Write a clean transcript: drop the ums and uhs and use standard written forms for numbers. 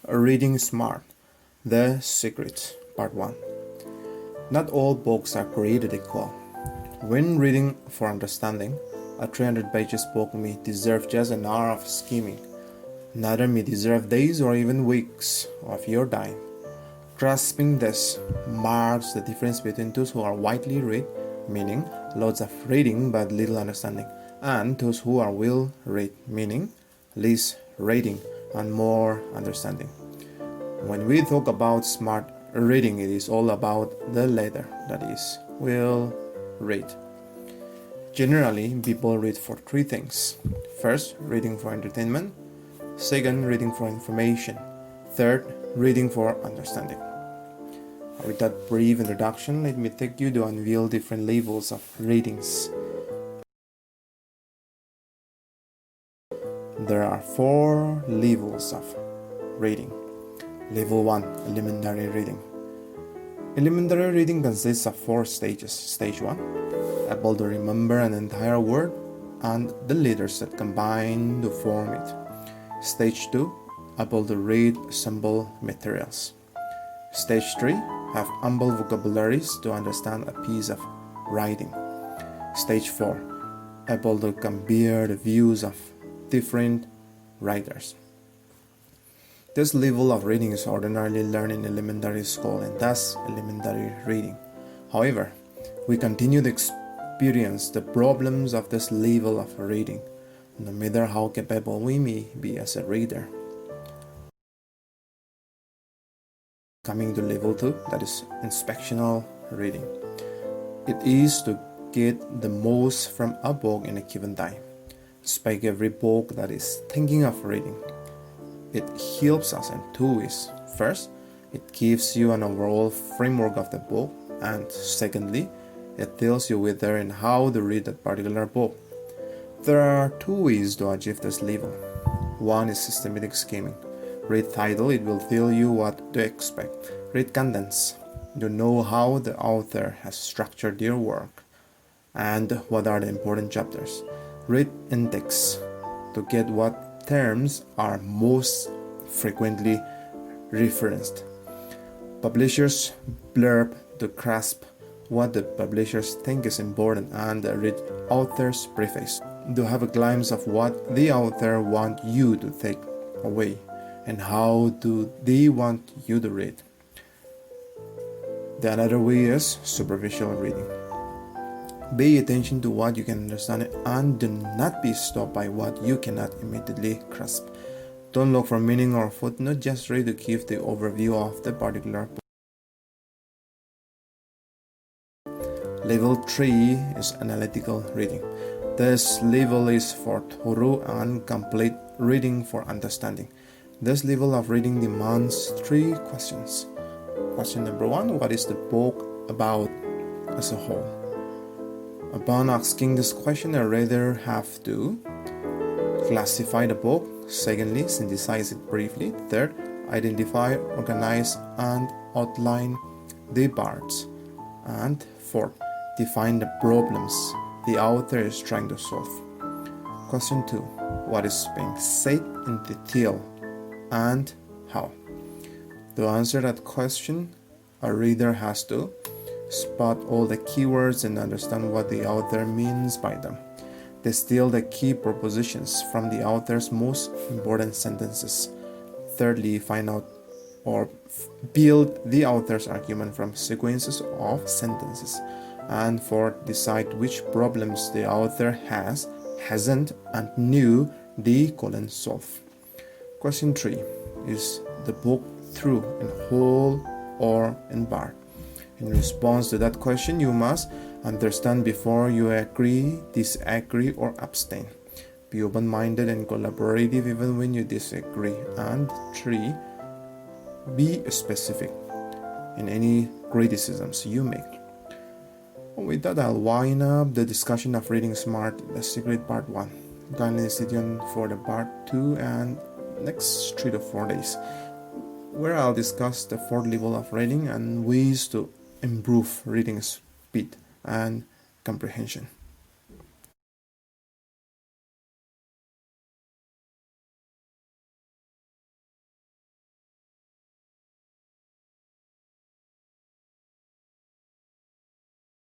Reading Smart, The Secret, Part 1. Not all books are created equal. When reading for understanding, a 300 pages book may deserve just an hour of skimming. Neither may deserve days or even weeks of your time. Grasping this marks the difference between those who are widely read, meaning loads of reading but little understanding, and those who are well read, meaning less reading and more understanding. When we talk about smart reading, it is all about the latter, that is, well read. Generally, people read for three things. First, reading for entertainment. Second, reading for information. Third, reading for understanding. With that brief introduction, let me take you to unveil different levels of readings. There are 4 levels of reading. Level 1, Elementary Reading. Elementary reading consists of 4 stages. Stage 1, able to remember an entire word and the letters that combine to form it. Stage 2, able to read simple materials. Stage 3, have ample vocabularies to understand a piece of writing. Stage 4, able to compare the views of different writers. This level of reading is ordinarily learned in elementary school and thus elementary reading. However, we continue to experience the problems of this level of reading, no matter how capable we may be as a reader. Coming to level 2, that is Inspectional Reading. It is to get the most from a book in a given time. Inspect every book that is thinking of reading. It helps us in 2 ways. First, it gives you an overall framework of the book, and secondly, it tells you whether and how to read that particular book. There are 2 ways to achieve this level. One is systematic skimming. Read title, it will tell you what to expect. Read contents, you know how the author has structured their work and what are the important chapters. Read index to get what terms are most frequently referenced. Publishers blurb to grasp what the publishers think is important, and read author's preface to have a glimpse of what the author wants you to take away and how do they want you to read. The another way is superficial reading. Pay attention to what you can understand and do not be stopped by what you cannot immediately grasp. Don't look for meaning or footnote, just read to give the overview of the particular book. Level 3 is Analytical Reading. This level is for thorough and complete reading for understanding. This level of reading demands 3 questions. Question number 1, what is the book about as a whole? Upon asking this question, a reader have to classify the book. Secondly, synthesize it briefly. Third, identify, organize, and outline the parts. And fourth, define the problems the author is trying to solve. Question 2, what is being said in detail and how? To answer that question, a reader has to spot all the keywords and understand what the author means by them. Distill the key propositions from the author's most important sentences. Thirdly, find out or build the author's argument from sequences of sentences. And fourth, decide which problems the author has, hasn't, and knew they couldn't solve. Question 3, is the book through in whole or in part? In response to that question, you must understand before you agree, disagree, or abstain. Be open-minded and collaborative even when you disagree. And 3, be specific in any criticisms you make. With that, I'll wind up the discussion of Reading Smart, The Secret Part 1. Kindly stay tuned for the Part 2 and next 3 to 4 days, where I'll discuss the 4th level of reading and ways to improve reading speed and comprehension.